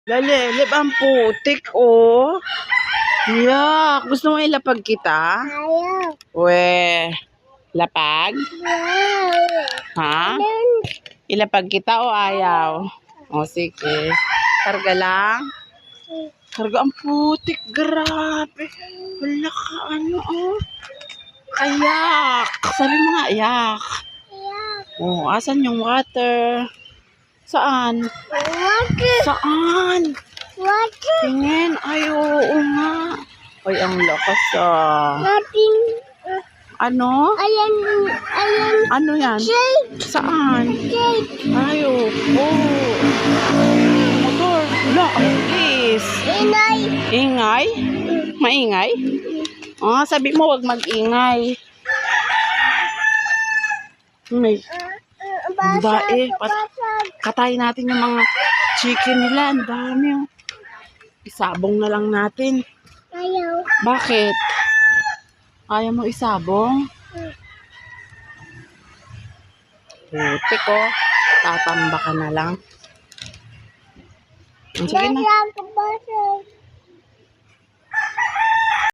Lalelep ang putik, oh. Yak. Gusto mo ilapag kita? Ayaw. We. Lapag? Ayaw. Ha? Ilapag kita o ayaw? O, sige. Karga lang. Karga ang putik. Grabe. Wala ka, ano, oh. Ayak. Sabi mo nga, ayak. Oh, asan yung water? Saan? Water. Saan? Water. Tingin. Ay, oo nga. Ay, ang lakas ah. Nothing. Ano? Ayan. Ano yan? Shake. Saan? Shake. Ay, opo. Motor. Wala, please. Inay. Ingay? Maingay? Ah, sabi mo wag mag-ingay. May bae. Katayin natin yung mga chicken nila. Ang dami. Oh. Isabong na lang natin. Ayaw. Bakit? Ayaw mo isabong? Putik ko. Tatamba ka na lang. Sige na. Ayaw.